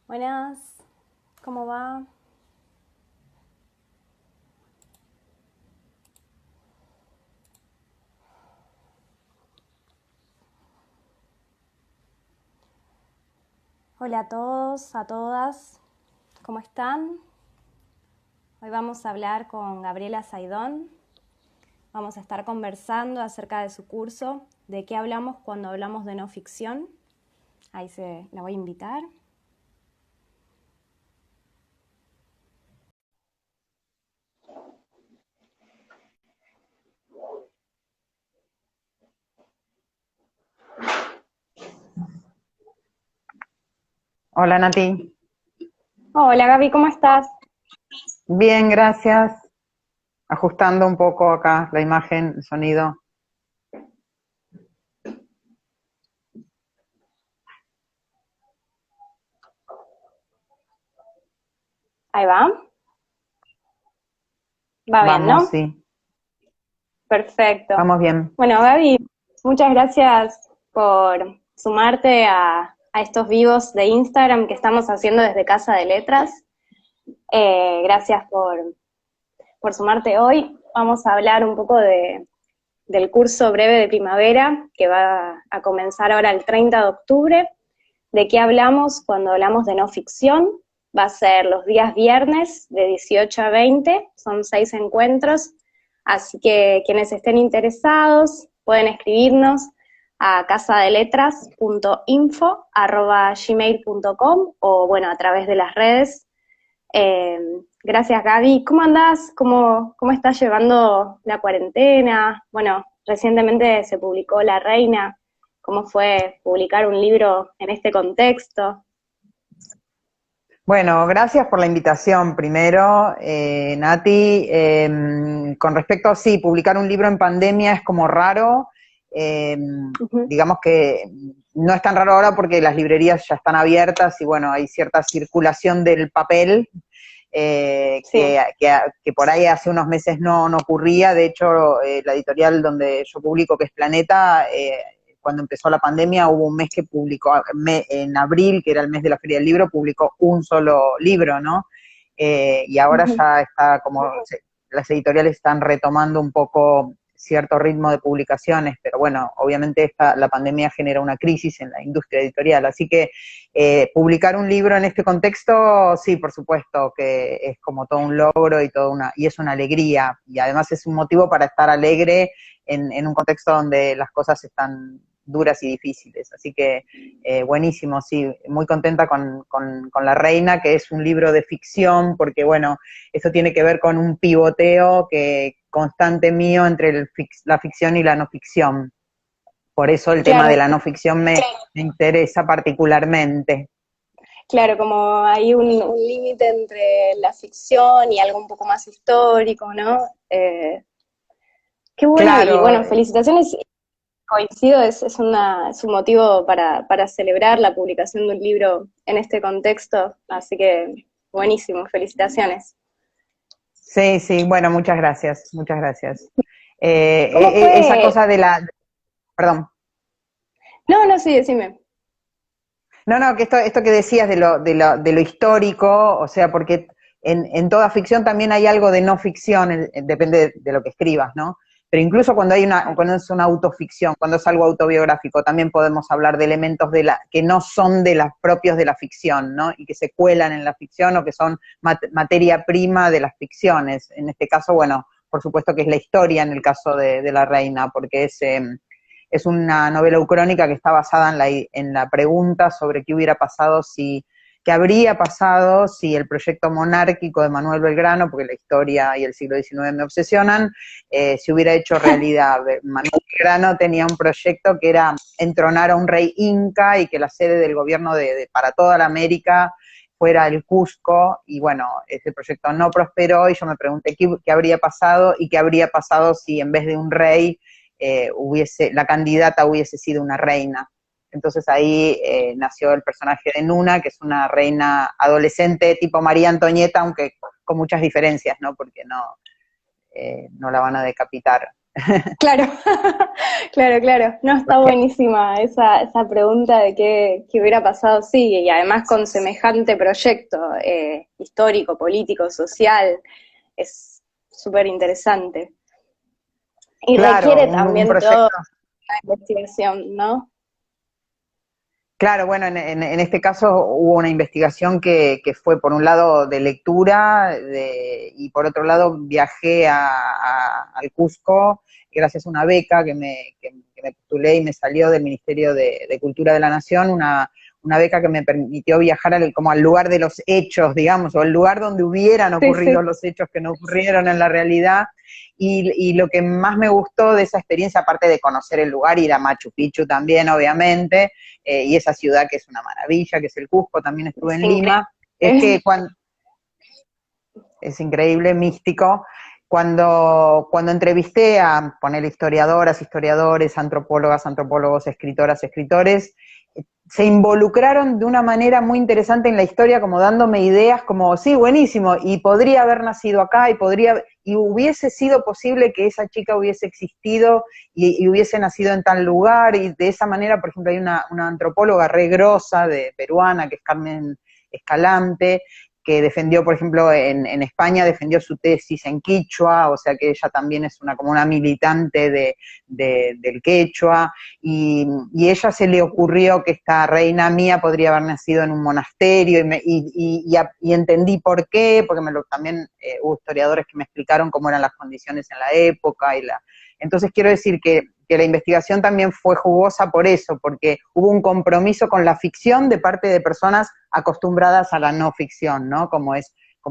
Buenas, ¿cómo va? Hola a todos, a todas, ¿cómo están? Hoy vamos a hablar con Gabriela Saidón. Vamos a estar conversando acerca de su curso, de qué hablamos cuando hablamos de no ficción. Ahí la voy a invitar. Hola Nati. Hola Gaby, ¿cómo estás? Bien, gracias. Ajustando un poco acá la imagen, el sonido. Ahí va. Va bien, Vamos, ¿no? sí. Perfecto. Vamos bien. Bueno, Gaby, muchas gracias por sumarte a estos vivos de Instagram que estamos haciendo desde Casa de Letras. Gracias por sumarte hoy. Vamos a hablar un poco del curso breve de primavera que va a comenzar ahora el 30 de octubre. ¿De qué hablamos cuando hablamos de no ficción? Va a ser los días viernes de 18 a 20, son 6 encuentros, así que quienes estén interesados pueden escribirnos a casadeletras.info@gmail.com o bueno, a través de las redes. Eh, gracias Gaby. ¿Cómo andás? ¿Cómo estás llevando la cuarentena? Bueno, recientemente se publicó La Reina. ¿Cómo fue publicar un libro en este contexto? Bueno, gracias por la invitación primero, Nati. Con respecto a sí, publicar un libro en pandemia es como raro. Eh, Ujú. digamos que no es tan raro ahora porque las librerías ya están abiertas y bueno, hay cierta circulación del papel Sí. que por ahí hace unos meses no ocurría. De hecho, la editorial donde yo publico, que es Planeta, cuando empezó la pandemia hubo un mes que publicó, en abril, que era el mes de la Feria del Libro, publicó un solo libro, ¿no? Y ahora Ujú. ya está las editoriales están retomando un poco cierto ritmo de publicaciones, pero bueno, obviamente la pandemia genera una crisis en la industria editorial, así que publicar un libro en este contexto, sí, por supuesto, que es como todo un logro y es una alegría, y además es un motivo para estar alegre en un contexto donde las cosas están duras y difíciles. Así que buenísimo, sí, muy contenta con La Reina, que es un libro de ficción, porque bueno, eso tiene que ver con un pivoteo constante mío entre la ficción y la no ficción. Por eso el tema de Claro, la no ficción me interesa particularmente. claro, como hay un límite entre la ficción y algo un poco más histórico, ¿no? Qué bueno, y Claro, bueno, felicitaciones. Coincido, es un motivo para celebrar la publicación de un libro en este contexto, así que buenísimo, felicitaciones. sí, sí, bueno, muchas gracias, muchas gracias. ¿Cómo Esa fue? cosa perdón. No, no, sí, decime. No, que esto que decías de lo histórico, o sea, porque en toda ficción también hay algo de no ficción, depende de lo que escribas, ¿no? Pero incluso cuando es una autoficción, cuando es algo autobiográfico, también podemos hablar de elementos que no son de las propios de la ficción, ¿no? Y que se cuelan en la ficción o que son materia prima de las ficciones. En este caso, bueno, por supuesto que es la historia en el caso de La Reina, porque es una novela ucrónica que está basada en la pregunta sobre qué habría pasado si el proyecto monárquico de Manuel Belgrano, porque la historia y el siglo XIX me obsesionan, se hubiera hecho realidad. Manuel Belgrano tenía un proyecto que era entronar a un rey inca y que la sede del gobierno para toda la América fuera el Cusco, y bueno, ese proyecto no prosperó y yo me pregunté qué habría pasado y qué habría pasado si en vez de un rey la candidata hubiese sido una reina. Entonces ahí nació el personaje de Nuna, que es una reina adolescente tipo María Antonieta, aunque con muchas diferencias, ¿no? Porque no la van a decapitar. Claro, claro, claro. No, está Porque, buenísima esa pregunta de qué hubiera pasado, sí, y además con semejante proyecto histórico, político, social, es súper interesante. Y claro, requiere un también toda proyecto. la investigación, ¿no? Claro, bueno, en este caso hubo una investigación que fue por un lado de lectura y por otro lado viajé al Cusco gracias a una beca que me postulé y me salió del Ministerio de Cultura de la Nación, una beca que me permitió viajar como al lugar de los hechos, digamos, o al lugar donde hubieran Sí, ocurrido sí. los hechos que no ocurrieron en la realidad. Y lo que más me gustó de esa experiencia, aparte de conocer el lugar, ir a Machu Picchu también, obviamente, y esa ciudad que es una maravilla, que es el Cusco, también estuve Es en Lima, es increíble. que cuando, es increíble, místico, cuando entrevisté a poner historiadoras, historiadores, antropólogas, antropólogos, escritoras, escritores, se involucraron de una manera muy interesante en la historia, como dándome ideas, como, sí, buenísimo, y podría haber nacido acá, y hubiese sido posible que esa chica hubiese existido y hubiese nacido en tal lugar, y de esa manera, por ejemplo, hay una antropóloga re grosa de peruana, que es Carmen Escalante, que defendió, por ejemplo, en España, defendió su tesis en quichua, o sea que ella también es como una militante del quechua, y ella se le ocurrió que esta reina mía podría haber nacido en un monasterio, y entendí por qué, porque también hubo historiadores que me explicaron cómo eran las condiciones en la época, entonces quiero decir que la investigación también fue jugosa por eso, porque hubo un compromiso con la ficción de parte de personas acostumbradas a la no ficción, ¿no? Como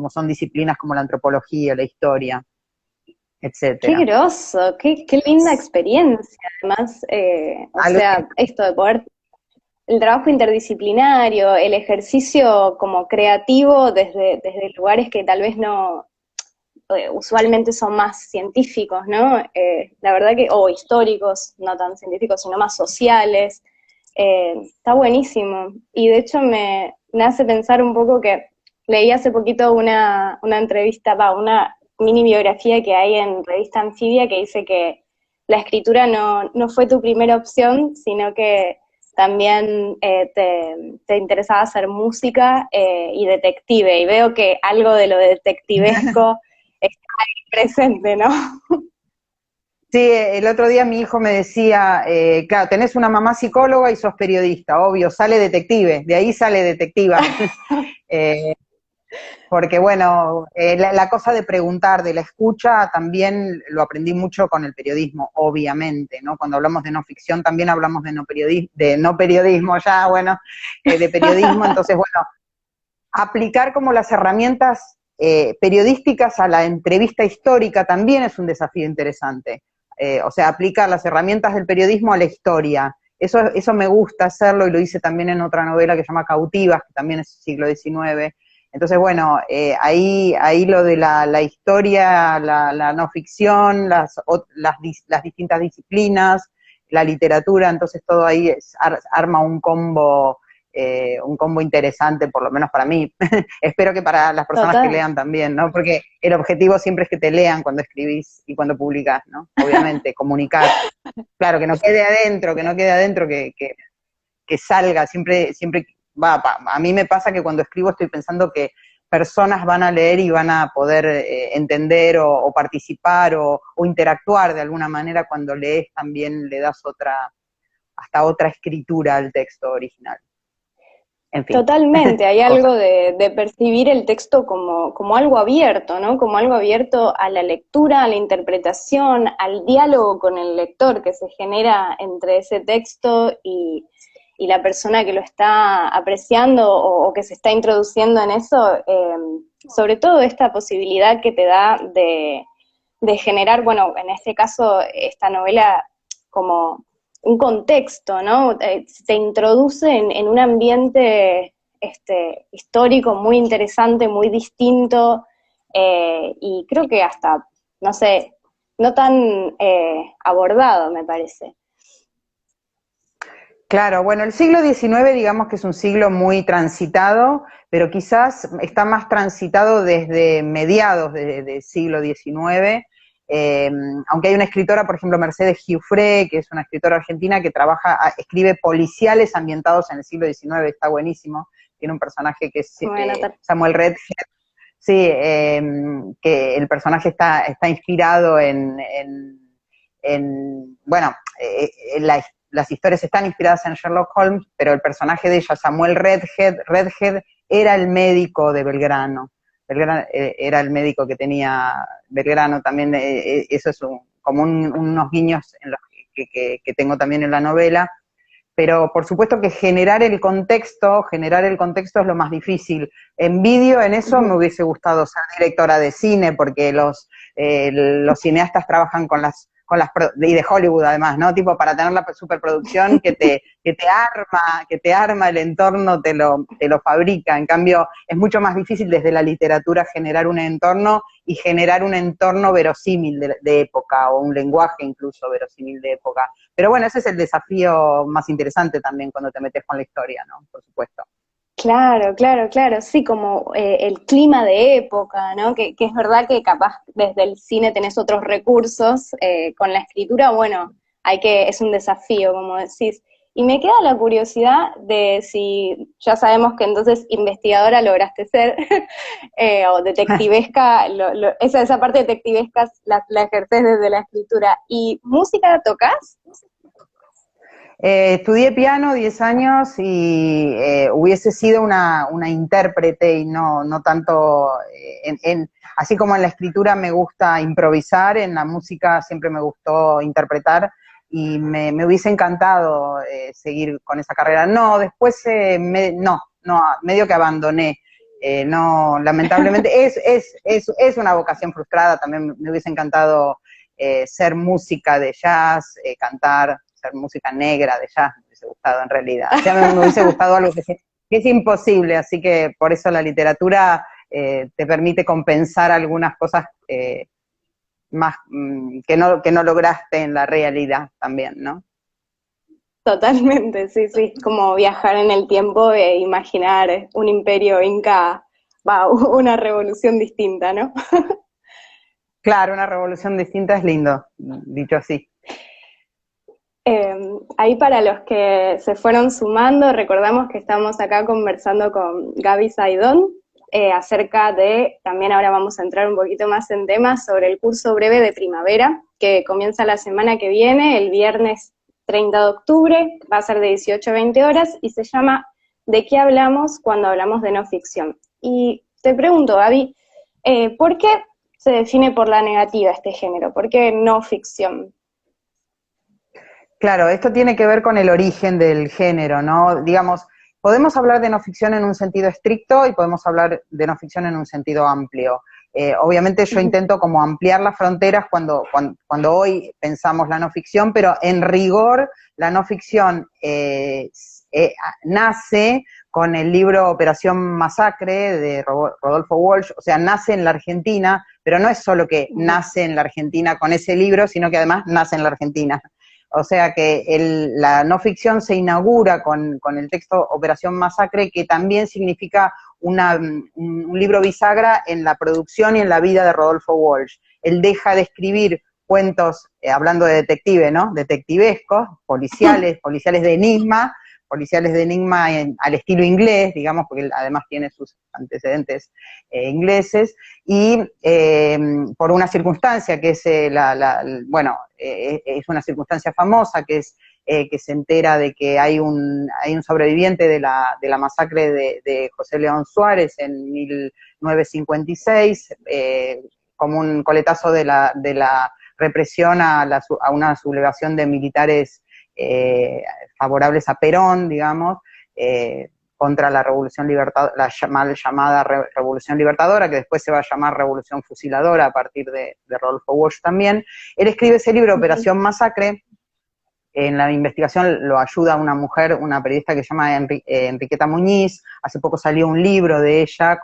son disciplinas como la antropología, la historia, Qué etcétera. groso, qué linda experiencia. Además, o Algo que, sea, esto de poder, el trabajo interdisciplinario, el ejercicio como creativo desde lugares que tal vez no, usualmente son más científicos, ¿no? La verdad que, o históricos, no tan científicos, sino más sociales. Está buenísimo. Y de hecho me hace pensar un poco que leí hace poquito una entrevista, una mini biografía que hay en Revista Anfibia que dice que la escritura no fue tu primera opción, sino que también te interesaba hacer música y detective. Y veo que algo de lo detectivesco está ahí presente, ¿no? sí, el otro día mi hijo me decía, claro, tenés una mamá psicóloga y sos periodista, obvio, sale detective, de ahí sale detectiva. eh, Porque bueno, la cosa de preguntar, de la escucha, también lo aprendí mucho con el periodismo, obviamente, ¿no? Cuando hablamos de no ficción, también hablamos de no periodismo ya, bueno, de periodismo, entonces, bueno, aplicar como las herramientas periodísticas a la entrevista histórica también es un desafío interesante. O sea, aplicar las herramientas del periodismo a la historia. Eso me gusta hacerlo y lo hice también en otra novela que se llama Cautivas, que también es siglo XIX. Entonces, bueno, ahí lo de la historia, la no ficción, las distintas disciplinas, la literatura, entonces todo ahí arma un combo interesante, por lo menos para mí. Espero que para las personas que Total. lean también, ¿no? Porque el objetivo siempre es que te lean cuando escribís y cuando publicás, ¿no? Obviamente, comunicar. Claro, que no quede adentro, que no quede adentro, que salga, siempre a mí me pasa que cuando escribo estoy pensando que personas van a leer y van a poder entender o participar o interactuar de alguna manera cuando lees también le das hasta otra escritura al texto original. En fin, Totalmente, hay cosas. algo de percibir el texto como algo abierto, ¿no? Como algo abierto a la lectura, a la interpretación, al diálogo con el lector que se genera entre ese texto y la persona que lo está apreciando o que se está introduciendo en eso, sobre todo esta posibilidad que te da de generar, bueno, en este caso, esta novela como un contexto, ¿no? Te introduce en un ambiente histórico muy interesante, muy distinto, y creo que hasta, no sé, no tan abordado, me parece. Claro, bueno, el siglo XIX digamos que es un siglo muy transitado, pero quizás está más transitado desde mediados del siglo XIX, aunque hay una escritora, por ejemplo, Mercedes Giuffre, que es una escritora argentina que escribe policiales ambientados en el siglo XIX, está buenísimo, tiene un personaje que es Samuel Redhead, sí, que el personaje está inspirado bueno, las historias están inspiradas en Sherlock Holmes, pero el personaje de ella, Samuel Redhead era el médico de Belgrano. Belgrano era el médico que tenía Belgrano también, eso es como unos guiños en los que tengo también en la novela, pero por supuesto que generar el contexto es lo más difícil. En vídeo, en eso me hubiese gustado ser directora de cine, porque los cineastas trabajan y de Hollywood además, ¿no? Tipo, para tener la superproducción que te arma el entorno, te lo fabrica. En cambio, es mucho más difícil desde la literatura generar un entorno y generar un entorno verosímil de época, o un lenguaje incluso verosímil de época. Pero bueno, ese es el desafío más interesante también cuando te metes con la historia, ¿no? Por supuesto. Claro, claro, claro, sí, como el clima de época, ¿no? Que es verdad que capaz desde el cine tenés otros recursos, con la escritura, bueno, es un desafío, como decís. Y me queda la curiosidad de si, ya sabemos que entonces investigadora lograste ser, o detectivesca, esa parte detectivesca la ejercés desde la escritura. ¿Y música tocas? Estudié piano 10 años y hubiese sido una intérprete y no tanto, así como en la escritura me gusta improvisar, en la música siempre me gustó interpretar y me hubiese encantado seguir con esa carrera. No, después medio que abandoné. No, lamentablemente, es una vocación frustrada, también me hubiese encantado ser música de jazz, cantar, ser música negra de jazz, me hubiese gustado en realidad. O sea, me hubiese gustado algo que es imposible, así que por eso la literatura te permite compensar algunas cosas más que no lograste en la realidad también, ¿no? Totalmente, sí, sí, como viajar en el tiempo e imaginar un imperio inca, una revolución distinta, ¿no? Claro, una revolución distinta es lindo, dicho así. Ahí para los que se fueron sumando, recordamos que estamos acá conversando con Gaby Saidón, acerca de, también ahora vamos a entrar un poquito más en temas sobre el curso breve de primavera, que comienza la semana que viene, el viernes 30 de octubre, va a ser de 18 a 20 horas, y se llama ¿De qué hablamos cuando hablamos de no ficción? Y te pregunto, Gaby, ¿por qué se define por la negativa este género? ¿Por qué no ficción? Claro, esto tiene que ver con el origen del género, ¿no? Digamos, podemos hablar de no ficción en un sentido estricto y podemos hablar de no ficción en un sentido amplio. Obviamente yo intento como ampliar las fronteras cuando hoy pensamos la no ficción, pero en rigor la no ficción nace con el libro Operación Masacre de Rodolfo Walsh, o sea, nace en la Argentina, pero no es solo que nace en la Argentina con ese libro, sino que además nace en la Argentina. O sea que la no ficción se inaugura con el texto Operación Masacre, que también significa un libro bisagra en la producción y en la vida de Rodolfo Walsh. Él deja de escribir cuentos, hablando de detective, ¿no? Detectivescos, policiales de enigma al estilo inglés, digamos, porque él además tiene sus antecedentes ingleses, y por una circunstancia que es, es una circunstancia famosa, que es que se entera de que hay un sobreviviente de la masacre de José León Suárez en 1956, como un coletazo de la represión a una sublevación de militares favorables a Perón, digamos, contra la revolución la mal llamada revolución libertadora, que después se va a llamar revolución fusiladora a partir de Rodolfo Walsh también. Él escribe ese libro, Operación Masacre. En la investigación lo ayuda una mujer, una periodista que se llama Enriqueta Muñiz. Hace poco salió un libro de ella,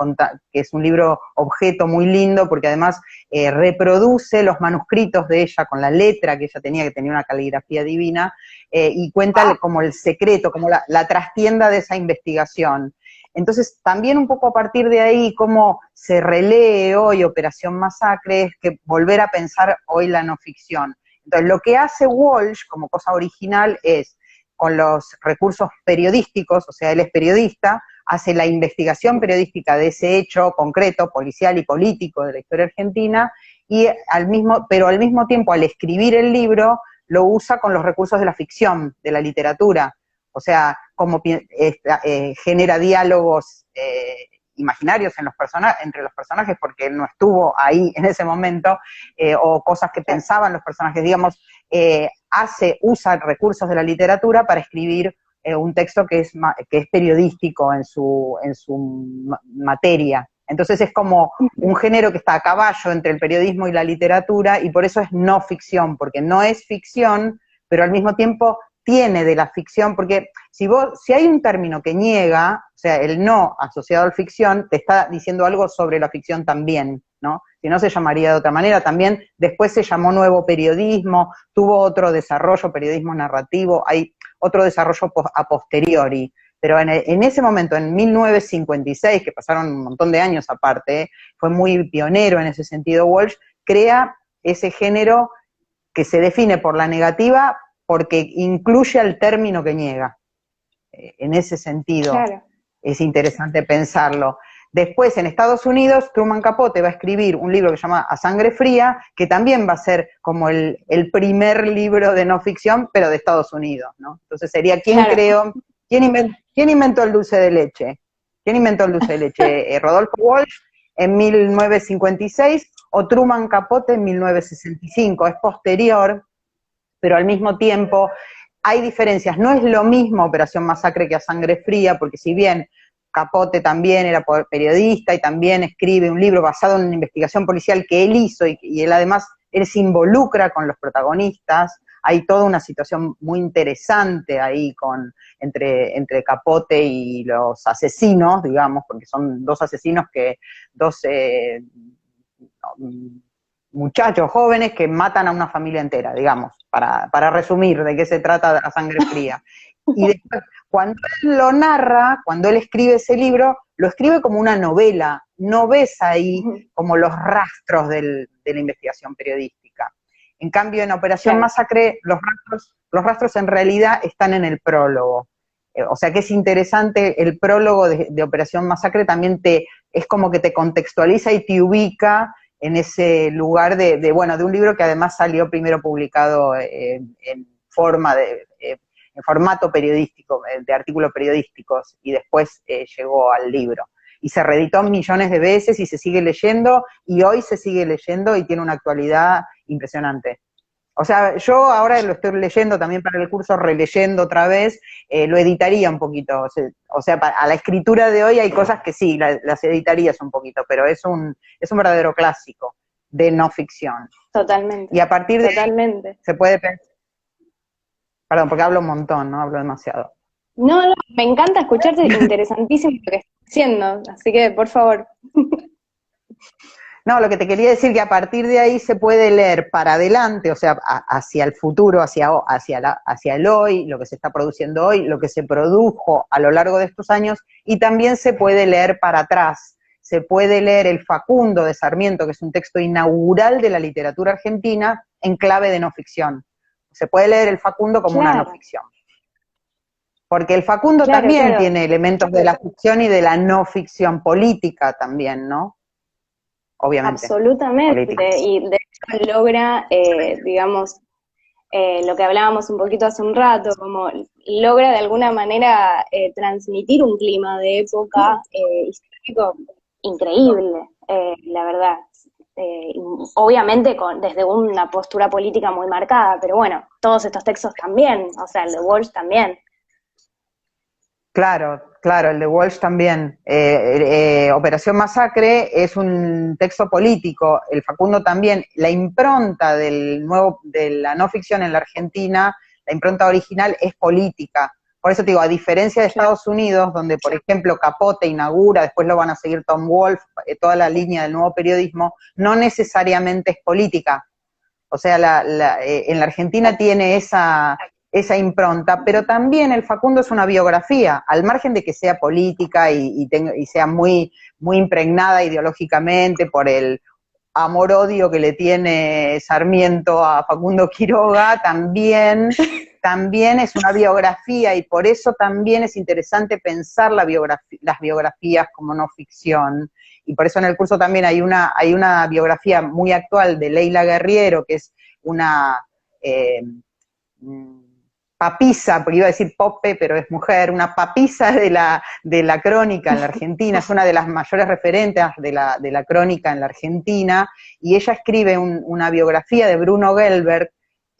que es un libro objeto muy lindo, porque además reproduce los manuscritos de ella con la letra que ella tenía, que tenía una caligrafía divina, y cuenta como el secreto, como la trastienda de esa investigación. Entonces, también un poco a partir de ahí, cómo se relee hoy Operación Masacre, es que volver a pensar hoy la no ficción. Entonces, lo que hace Walsh como cosa original es, con los recursos periodísticos, o sea, él es periodista, hace la investigación periodística de ese hecho concreto, policial y político de la historia argentina, pero al mismo tiempo, al escribir el libro, lo usa con los recursos de la ficción, de la literatura. O sea, como genera diálogos imaginarios entre los personajes, porque él no estuvo ahí en ese momento, o cosas que pensaban los personajes, digamos, usa recursos de la literatura para escribir un texto que es periodístico en su materia. Entonces es como un género que está a caballo entre el periodismo y la literatura, y por eso es no ficción, porque no es ficción, pero al mismo tiempo tiene de la ficción, porque si hay un término que niega, o sea, el no asociado a la ficción, te está diciendo algo sobre la ficción también, ¿no? Si no se llamaría de otra manera. También después se llamó nuevo periodismo, tuvo otro desarrollo, periodismo narrativo, hay otro desarrollo a posteriori. Pero en ese momento, en 1956, que pasaron un montón de años aparte, fue muy pionero en ese sentido Walsh, crea ese género que se define por la negativa porque incluye al término que niega. En ese sentido, claro, es interesante pensarlo. Después, en Estados Unidos, Truman Capote va a escribir un libro que se llama A Sangre Fría, que también va a ser como el primer libro de no ficción, pero de Estados Unidos, ¿no? Entonces sería, ¿quién inventó el dulce de leche? ¿Quién inventó el dulce de leche? ¿Rodolfo Walsh en 1956 o Truman Capote en 1965? Es posterior, pero al mismo tiempo hay diferencias. No es lo mismo Operación Masacre que A Sangre Fría, porque si bien Capote también era periodista y también escribe un libro basado en una investigación policial que él hizo y él además, él se involucra con los protagonistas, hay toda una situación muy interesante ahí entre Capote y los asesinos, digamos, porque son dos asesinos muchachos jóvenes que matan a una familia entera, digamos, para resumir de qué se trata A Sangre Fría. Y después, cuando él lo narra, cuando él escribe ese libro, lo escribe como una novela, no ves ahí como los rastros de la investigación periodística. En cambio, en Operación Masacre, los rastros en realidad están en el prólogo. O sea que es interesante, el prólogo de Operación Masacre también es como que te contextualiza y te ubica en ese lugar de un libro que además salió primero publicado en formato periodístico, de artículos periodísticos, y después llegó al libro. Y se reeditó millones de veces y se sigue leyendo, y hoy se sigue leyendo y tiene una actualidad impresionante. O sea, yo ahora lo estoy leyendo también para el curso, releyendo otra vez, lo editaría un poquito. O sea, a la escritura de hoy hay cosas que sí, las editarías un poquito, pero es un verdadero clásico de no ficción. Totalmente. Y a partir de ahí se puede pensar. Perdón, porque hablo un montón, ¿no? Hablo demasiado. No, me encanta escucharte, interesantísimo lo que estás haciendo, así que, por favor. No, lo que te quería decir que a partir de ahí se puede leer para adelante, o sea, hacia el futuro, hacia el hoy, lo que se está produciendo hoy, lo que se produjo a lo largo de estos años, y también se puede leer para atrás. Se puede leer el Facundo de Sarmiento, que es un texto inaugural de la literatura argentina, en clave de no ficción. Se puede leer el Facundo como una no ficción. Porque el Facundo también tiene elementos de la ficción y de la no ficción política también, ¿no? Obviamente. Absolutamente, política. Y de hecho logra, digamos, lo que hablábamos un poquito hace un rato, como logra de alguna manera transmitir un clima de época histórico increíble, la verdad. Obviamente desde una postura política muy marcada, pero bueno, todos estos textos también, o sea, el de Walsh también. Claro, el de Walsh también. Operación Masacre es un texto político, el Facundo también. La impronta de la no ficción en la Argentina, la impronta original es política. Por eso te digo, a diferencia de Estados Unidos, donde por ejemplo Capote inaugura, después lo van a seguir Tom Wolfe, toda la línea del nuevo periodismo, no necesariamente es política. O sea, en la Argentina tiene esa impronta, pero también el Facundo es una biografía, al margen de que sea política y sea muy, muy impregnada ideológicamente por el amor-odio que le tiene Sarmiento a Facundo Quiroga, también es una biografía y por eso también es interesante pensar las biografías como no ficción. Y por eso en el curso también hay una biografía muy actual de Leila Guerriero, que es una papisa, porque iba a decir Pope, pero es mujer, una papisa de la crónica en la Argentina, es una de las mayores referentes de la crónica en la Argentina, y ella escribe una biografía de Bruno Gelberg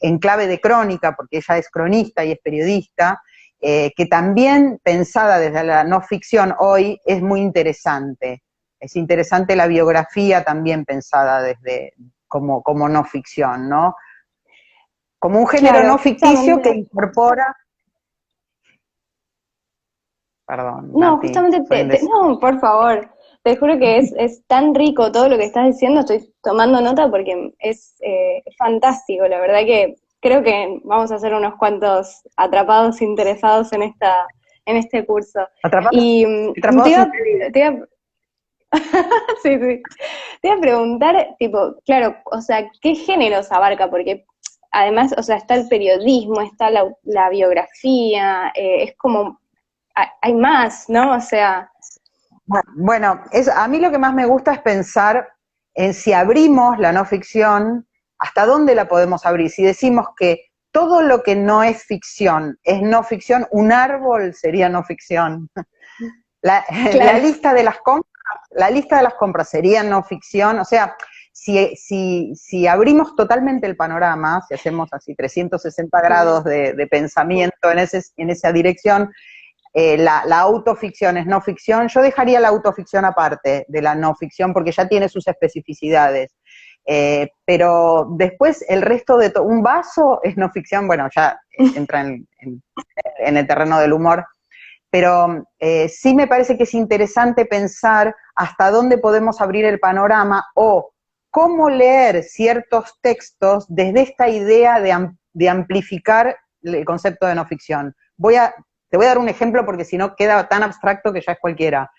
en clave de crónica, porque ella es cronista y es periodista, que también pensada desde la no ficción hoy es muy interesante. Es interesante la biografía también pensada desde como no ficción, ¿no? Como un género Claro, no ficticio que justamente. incorpora... Perdón, No, Nati, justamente, soy no, por favor, te juro que es tan rico todo lo que estás diciendo, estoy tomando nota porque es fantástico, la verdad que creo que vamos a hacer unos cuantos atrapados interesados en este curso. atrapados, Y atrapados sin salida. te iba, sí, sí, te iba a preguntar, tipo, claro, o sea, ¿qué géneros abarca? Porque además, o sea, está el periodismo, está la biografía, es como hay más, ¿no? O sea, Bueno, a mí lo que más me gusta es pensar en si abrimos la no ficción, hasta dónde la podemos abrir. Si decimos que todo lo que no es ficción es no ficción, un árbol sería no ficción. La, la claro, lista de las compras, la lista de las compras sería no ficción, o sea, si abrimos totalmente el panorama, si hacemos así 360 grados de pensamiento en esa dirección, la autoficción es no ficción, yo dejaría la autoficción aparte de la no ficción porque ya tiene sus especificidades. Pero después el resto de un vaso es no ficción, bueno, ya entra en el terreno del humor, pero sí me parece que es interesante pensar hasta dónde podemos abrir el panorama o cómo leer ciertos textos desde esta idea de amplificar el concepto de no ficción. Te voy a dar un ejemplo porque si no queda tan abstracto que ya es cualquiera.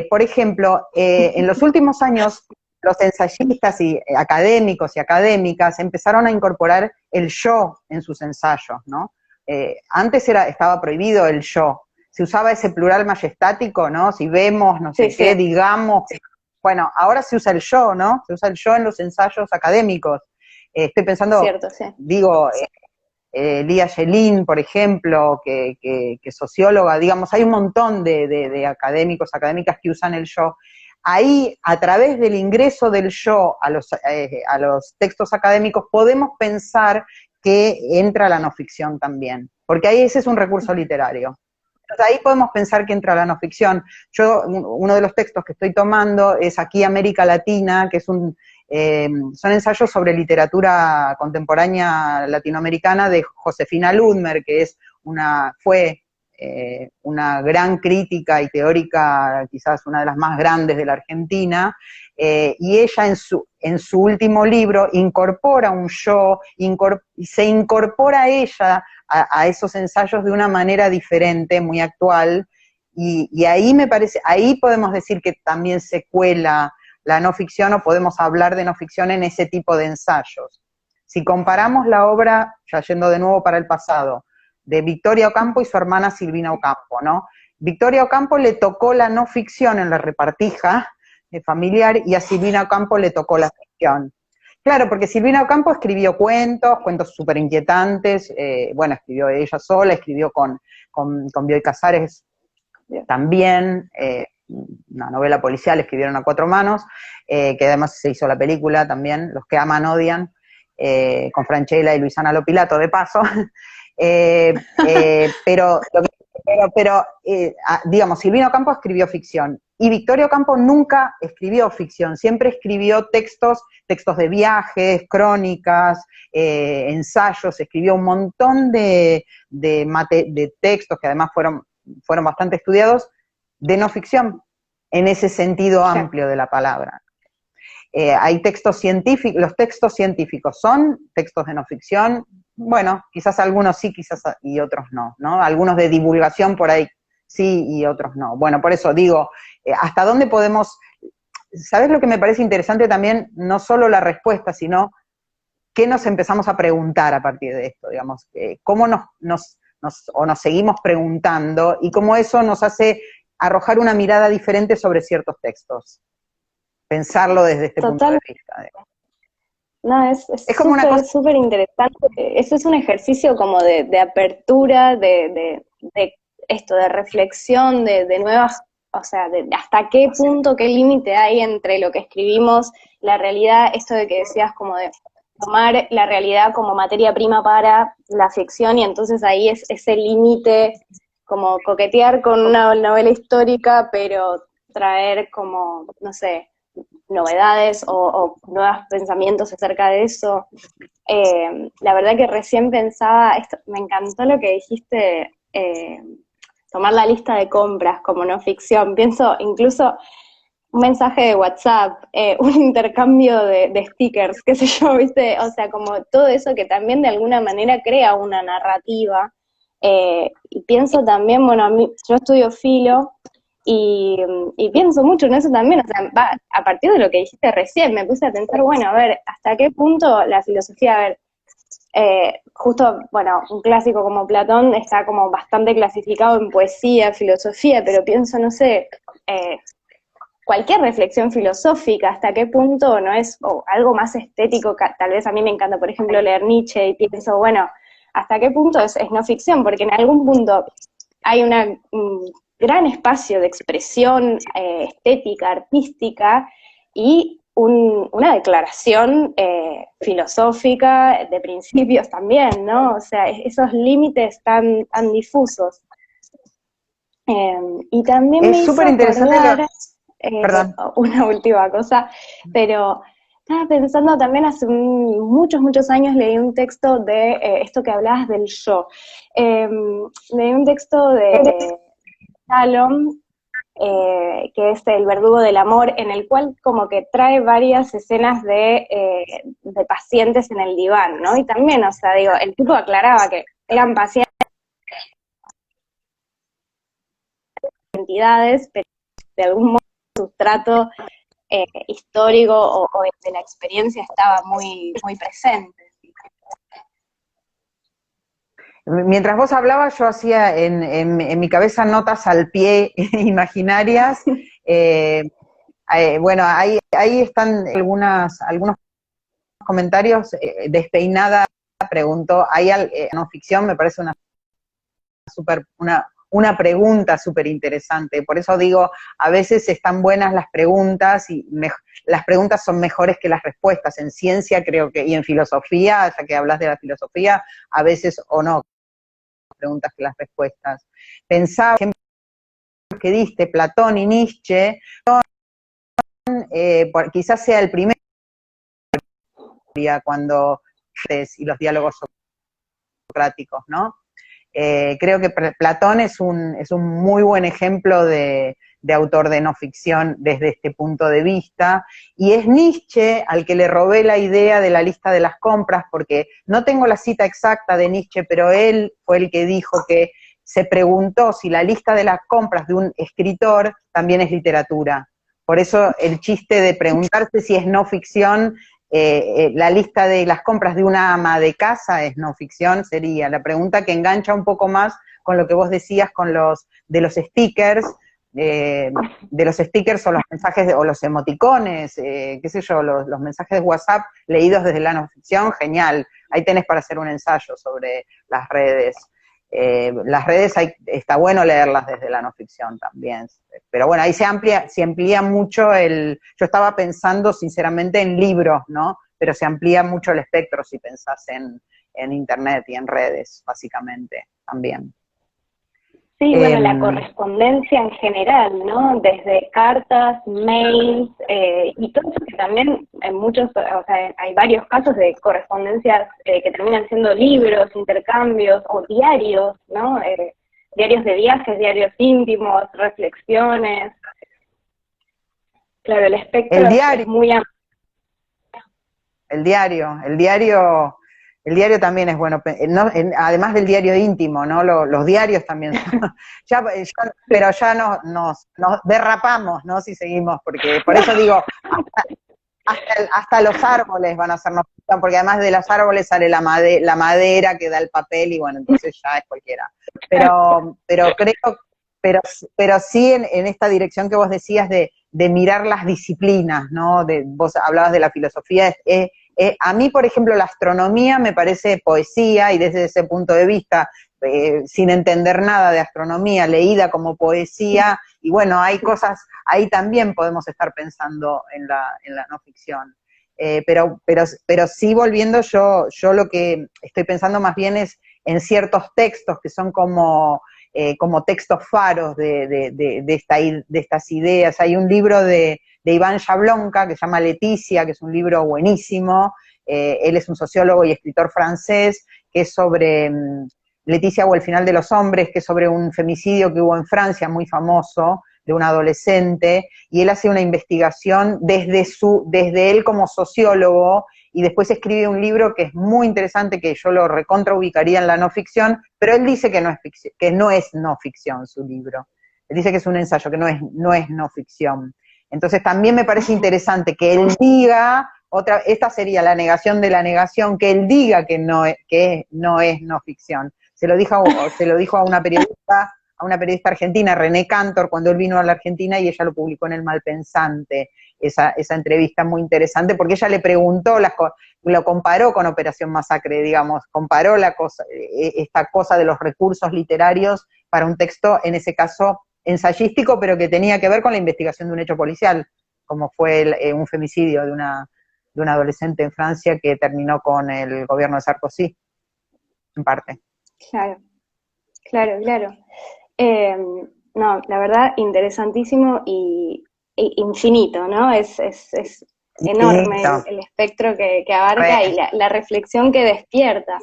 Por ejemplo, en los últimos años los ensayistas y académicos y académicas empezaron a incorporar el yo en sus ensayos, ¿no? Antes estaba prohibido el yo, se usaba ese plural majestático, ¿no? Si vemos, no sí, sé qué, sí, digamos. Bueno, ahora se usa el yo, ¿no? Se usa el yo en los ensayos académicos. Estoy pensando, cierto, sí. digo, Lía Yelin, por ejemplo, que socióloga, digamos, hay un montón de académicos, académicas que usan el yo. Ahí, a través del ingreso del yo a los textos académicos, podemos pensar que entra la no ficción también, porque ahí ese es un recurso literario. Entonces ahí podemos pensar que entra la no ficción. Uno de los textos que estoy tomando es Aquí América Latina, que son ensayos sobre literatura contemporánea latinoamericana de Josefina Ludmer, que fue una gran crítica y teórica, quizás una de las más grandes de la Argentina, y ella en su último libro incorpora un yo, se incorpora ella a esos ensayos de una manera diferente, muy actual, y ahí me parece, ahí podemos decir que también se cuela la no ficción o podemos hablar de no ficción en ese tipo de ensayos. Si comparamos la obra, ya yendo de nuevo para el pasado, de Victoria Ocampo y su hermana Silvina Ocampo, ¿no? Victoria Ocampo le tocó la no ficción en la repartija familiar y a Silvina Ocampo le tocó la ficción. Claro, porque Silvina Ocampo escribió cuentos súper inquietantes, bueno, escribió ella sola, escribió con Bioy Casares también, una novela policial, escribieron a cuatro manos, que además se hizo la película también, Los que aman odian, con Franchella y Luisana Lopilato, de paso. Pero digamos, Silvina Ocampo escribió ficción y Victoria Ocampo nunca escribió ficción, siempre escribió textos de viajes, crónicas, ensayos, escribió un montón de textos que además fueron bastante estudiados, de no ficción, en ese sentido amplio de la palabra. Hay textos científicos, los textos científicos son textos de no ficción, bueno, quizás algunos sí, quizás y otros no, ¿no? Algunos de divulgación por ahí sí y otros no. Bueno, por eso digo, ¿hasta dónde podemos? ¿Sabes lo que me parece interesante también? No solo la respuesta, sino qué nos empezamos a preguntar a partir de esto, digamos, cómo nos seguimos preguntando y cómo eso nos hace arrojar una mirada diferente sobre ciertos textos, pensarlo desde este punto de Total, vista. no, es Es como una cosa, súper interesante. Eso es un ejercicio como de apertura, de esto, de reflexión, de nuevas, o sea, de hasta qué punto, qué límite hay entre lo que escribimos, la realidad, esto de que decías como de tomar la realidad como materia prima para la ficción, y entonces ahí es ese límite, como coquetear con una novela histórica, pero traer como, no sé, novedades o nuevos pensamientos acerca de eso. La verdad que recién pensaba, esto, me encantó lo que dijiste, tomar la lista de compras como no ficción. Pienso incluso un mensaje de WhatsApp, un intercambio de stickers, qué sé yo, ¿viste? O sea, como todo eso que también de alguna manera crea una narrativa. Y pienso también, bueno, yo estudio filo, y, y pienso mucho en eso también, o sea, a partir de lo que dijiste recién, me puse a pensar, bueno, a ver, ¿hasta qué punto la filosofía, a ver, justo, bueno, un clásico como Platón está como bastante clasificado en poesía, filosofía, pero pienso, no sé, cualquier reflexión filosófica, hasta qué punto no es algo más estético, tal vez a mí me encanta, por ejemplo, leer Nietzsche y pienso, bueno, hasta qué punto es no ficción, porque en algún punto hay un gran espacio de expresión estética, artística, y una declaración filosófica de principios también, ¿no? O sea, esos límites tan difusos. Y también me es hizo súper interesante acordar perdón. una última cosa, pero estaba pensando también hace muchos años leí un texto de esto que hablabas del yo. Leí un texto de Shalom, que es El verdugo del amor, en el cual como que trae varias escenas de pacientes en el diván, ¿no? Y también, o sea, digo, el tipo aclaraba que eran pacientes, entidades, pero de algún modo su sustrato histórico o de la experiencia estaba muy presente. Mientras vos hablabas, yo hacía en mi cabeza notas al pie imaginarias. Eh, bueno, ahí están algunos comentarios. Despeinada preguntó, ¿hay no ficción? Me parece una pregunta súper interesante. Por eso digo, a veces están buenas las preguntas y las preguntas son mejores que las respuestas. En ciencia creo que, y en filosofía, ya que hablas de la filosofía, a veces o no, preguntas que las respuestas. Pensaba que diste, Platón y Nietzsche, quizás sea el primer cuando y los diálogos socráticos, ¿no? Creo que Platón es un muy buen ejemplo de autor de no ficción desde este punto de vista, y es Nietzsche al que le robé la idea de la lista de las compras, porque no tengo la cita exacta de Nietzsche, pero él fue el que dijo que se preguntó si la lista de las compras de un escritor también es literatura. Por eso el chiste de preguntarse si es no ficción, la lista de las compras de una ama de casa es no ficción, sería la pregunta que engancha un poco más con lo que vos decías con de los stickers, o los mensajes o los emoticones, qué sé yo, los mensajes de WhatsApp leídos desde la no ficción, genial. Ahí tenés para hacer un ensayo sobre las redes. Las redes está bueno leerlas desde la no ficción también, pero bueno, ahí se amplía mucho yo estaba pensando sinceramente en libros, ¿no? Pero se amplía mucho el espectro si pensás en internet y en redes, básicamente, también. Sí, bueno, la correspondencia en general, ¿no? Desde cartas, mails, y todo eso que también en muchos, o sea, hay varios casos de correspondencias que terminan siendo libros, intercambios o diarios, ¿no? Diarios de viajes, diarios íntimos, reflexiones. Claro, el espectro El es diario, muy amplio. el diario El diario también es bueno, además del diario íntimo, ¿no? Los diarios también son, pero ya nos derrapamos, ¿no? Si seguimos, porque por eso digo, hasta los árboles van a ser no ficción, porque además de los árboles sale la madera que da el papel, y bueno, entonces ya es cualquiera. Pero creo, pero sí en esta dirección que vos decías de mirar las disciplinas, ¿no? Vos hablabas de la filosofía, a mí, por ejemplo, la astronomía me parece poesía, y desde ese punto de vista, sin entender nada de astronomía, leída como poesía, y bueno, hay cosas, ahí también podemos estar pensando en la no ficción. Pero sí, volviendo, yo lo que estoy pensando más bien es en ciertos textos que son como textos faros de estas ideas. Hay un libro de Iván Jablonka que se llama Leticia, que es un libro buenísimo. Él es un sociólogo y escritor francés, que es sobre Leticia o el final de los hombres, que es sobre un femicidio que hubo en Francia muy famoso, de un adolescente, y él hace una investigación desde él como sociólogo, y después escribe un libro que es muy interesante, que yo lo recontraubicaría en la no ficción, pero él dice que no es ficción, que no es no ficción su libro. Él dice que es un ensayo, que no es no ficción. Entonces también me parece interesante que él diga, esta sería la negación de la negación, que él diga que no es no ficción. Se lo dijo a una periodista argentina, René Cantor, cuando él vino a la Argentina, y ella lo publicó en El Malpensante, esa entrevista muy interesante, porque ella le preguntó, lo comparó con Operación Masacre, digamos, comparó esta cosa de los recursos literarios para un texto, en ese caso, ensayístico, pero que tenía que ver con la investigación de un hecho policial, como fue un femicidio de una adolescente en Francia que terminó con el gobierno de Sarkozy, en parte. Claro, claro. No, la verdad, interesantísimo y infinito, ¿no? Es enorme el espectro que abarca y la reflexión que despierta.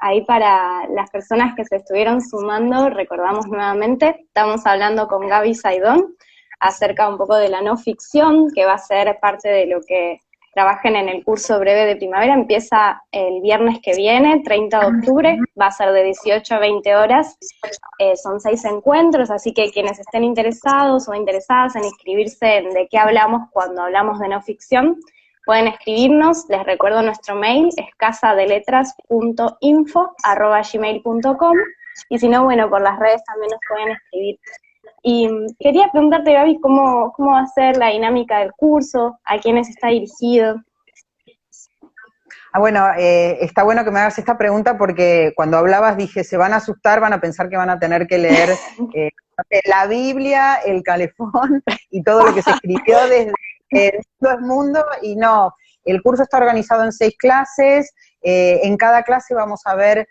Ahí para las personas que se estuvieron sumando, recordamos nuevamente, estamos hablando con Gaby Saidón acerca un poco de la no ficción, que va a ser parte de lo que trabajen en el curso breve de primavera. Empieza el viernes que viene, 30 de octubre, va a ser de 18 a 20 horas, son 6 encuentros, así que quienes estén interesados o interesadas en inscribirse en de qué hablamos cuando hablamos de no ficción, pueden escribirnos. Les recuerdo nuestro mail, es casadeletras.info@gmail.com, y si no, bueno, por las redes también nos pueden escribir. Y quería preguntarte, Gaby, ¿cómo va a ser la dinámica del curso? ¿A quiénes está dirigido? Bueno, está bueno que me hagas esta pregunta, porque cuando hablabas dije, se van a asustar, van a pensar que van a tener que leer la Biblia, el Calefón y todo lo que se escribió desde todo el mundo, y no. El curso está organizado en 6 clases, en cada clase vamos a ver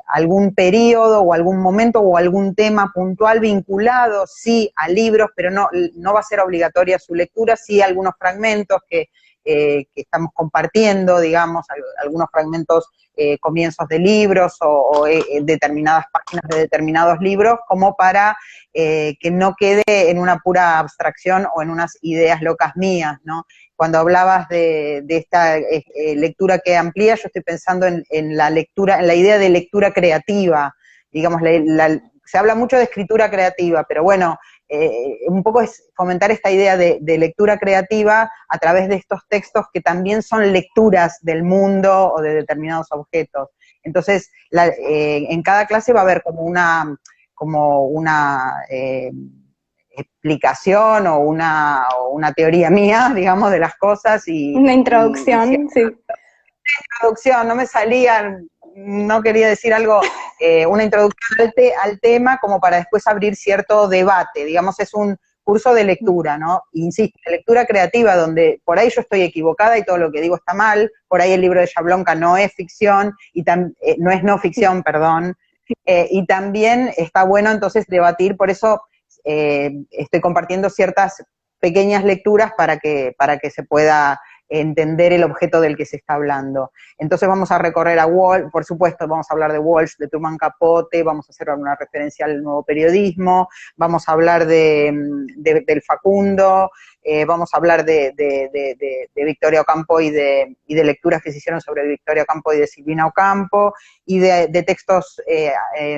algún periodo o algún momento o algún tema puntual vinculado, sí, a libros, pero no va a ser obligatoria su lectura, sí algunos fragmentos que estamos compartiendo, digamos, algunos fragmentos, comienzos de libros o determinadas páginas de determinados libros, como para que no quede en una pura abstracción o en unas ideas locas mías, ¿no? Cuando hablabas de esta lectura que amplía, yo estoy pensando en la lectura, en la idea de lectura creativa, digamos, se habla mucho de escritura creativa, pero bueno, un poco es fomentar esta idea de lectura creativa a través de estos textos que también son lecturas del mundo o de determinados objetos. Entonces, en cada clase va a haber como una explicación o una teoría mía, digamos, de las cosas. Una introducción, sí. Una introducción, no me salían, no quería decir algo, una introducción al tema, como para después abrir cierto debate. Digamos, es un curso de lectura, ¿no? Insisto, de lectura creativa, donde por ahí yo estoy equivocada y todo lo que digo está mal, por ahí el libro de Jablonka no es ficción, no es no ficción, perdón, y también está bueno entonces debatir, por eso estoy compartiendo ciertas pequeñas lecturas para que se pueda entender el objeto del que se está hablando. Entonces vamos a recorrer a Walsh, por supuesto, vamos a hablar de Walsh, de Truman Capote, vamos a hacer alguna referencia al nuevo periodismo, vamos a hablar del Facundo, vamos a hablar de Victoria Ocampo y de lecturas que se hicieron sobre Victoria Ocampo y de Silvina Ocampo, y de textos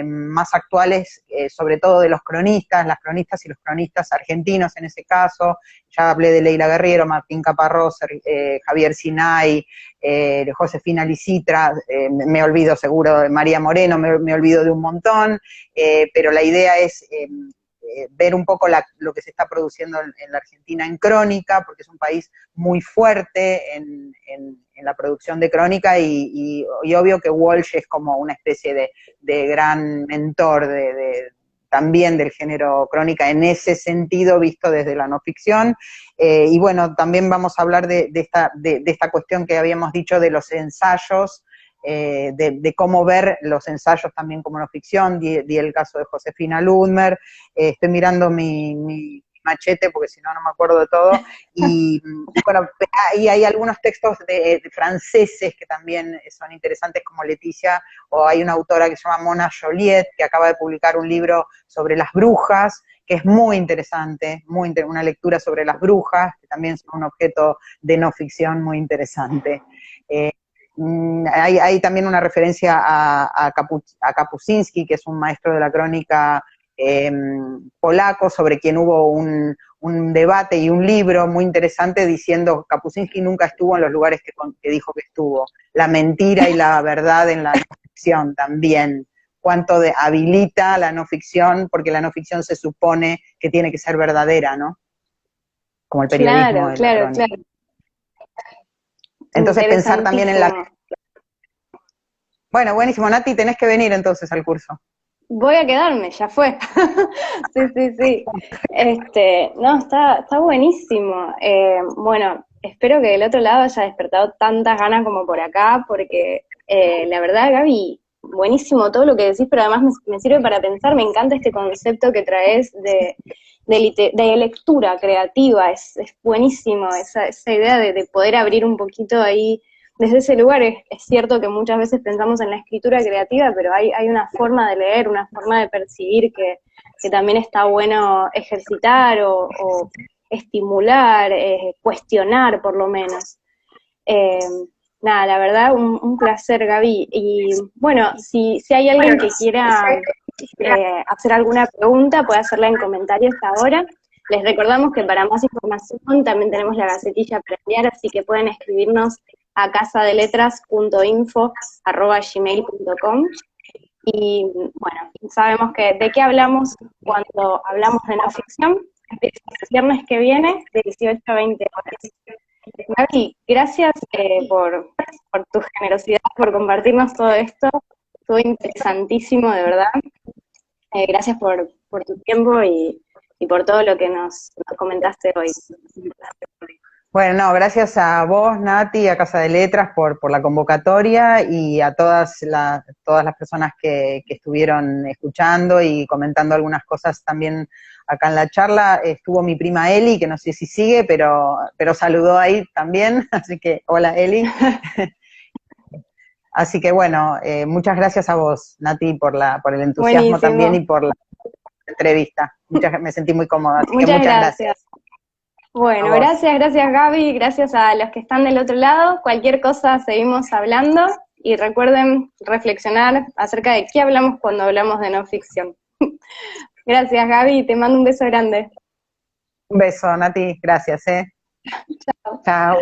más actuales, sobre todo de los cronistas, las cronistas y los cronistas argentinos en ese caso. Ya hablé de Leila Guerriero, Martín Caparrós, Javier Sinay, Josefina Licitra, me olvido seguro de María Moreno, me olvido de un montón, pero la idea es ver un poco lo que se está produciendo en la Argentina en crónica, porque es un país muy fuerte en la producción de crónica, y obvio que Walsh es como una especie de gran mentor también del género crónica en ese sentido, visto desde la no ficción. Y bueno, también vamos a hablar de esta cuestión que habíamos dicho de los ensayos, de cómo ver los ensayos también como no ficción. Di el caso de Josefina Ludmer, estoy mirando mi machete porque si no, no me acuerdo de todo, y bueno, ahí hay algunos textos de franceses que también son interesantes, como Leticia, o hay una autora que se llama Mona Joliet, que acaba de publicar un libro sobre las brujas, que es muy interesante, una lectura sobre las brujas, que también son un objeto de no ficción muy interesante. Hay también una referencia a Kapuscinski, que es un maestro de la crónica polaco, sobre quien hubo un debate y un libro muy interesante diciendo que Kapuscinski nunca estuvo en los lugares que dijo que estuvo. La mentira y la verdad en la no ficción también. Cuánto habilita la no ficción, porque la no ficción se supone que tiene que ser verdadera, ¿no? Como el periodismo. Claro. Entonces pensar también en la... Bueno, buenísimo, Nati, tenés que venir entonces al curso. Voy a quedarme, ya fue. Sí. No, está buenísimo. Bueno, espero que del otro lado haya despertado tantas ganas como por acá, porque la verdad, Gaby, buenísimo todo lo que decís, pero además me sirve para pensar. Me encanta este concepto que traes de lectura creativa. Es buenísimo esa idea de poder abrir un poquito ahí desde ese lugar. Es cierto que muchas veces pensamos en la escritura creativa, pero hay una forma de leer, una forma de percibir que también está bueno ejercitar o estimular, cuestionar por lo menos. Nada, la verdad, un placer, Gaby. Y bueno, si hay alguien que quiera hacer alguna pregunta, puede hacerla en comentarios ahora. Les recordamos que para más información también tenemos la gacetilla para enviar, así que pueden escribirnos a casadeletras.info@gmail.com. Y bueno, sabemos que de qué hablamos cuando hablamos de no ficción. Empieza el viernes que viene, de 18 a 20 horas. Gaby, gracias por tu generosidad, por compartirnos todo esto. Fue interesantísimo, de verdad. Gracias por tu tiempo y por todo lo que nos comentaste hoy. Bueno, no, gracias a vos, Nati, a Casa de Letras por la convocatoria, y a todas las personas que estuvieron escuchando y comentando algunas cosas también acá en la charla. Estuvo mi prima Eli, que no sé si sigue, pero saludó ahí también, así que hola Eli. Así que bueno, muchas gracias a vos, Nati, por el entusiasmo. Buenísimo. También, y por la entrevista. Me sentí muy cómoda, así que muchas gracias. Bueno, gracias Gaby, gracias a los que están del otro lado. Cualquier cosa seguimos hablando, y recuerden reflexionar acerca de qué hablamos cuando hablamos de no ficción. Gracias, Gaby, te mando un beso grande. Un beso, Nati, gracias. Chao. Chao.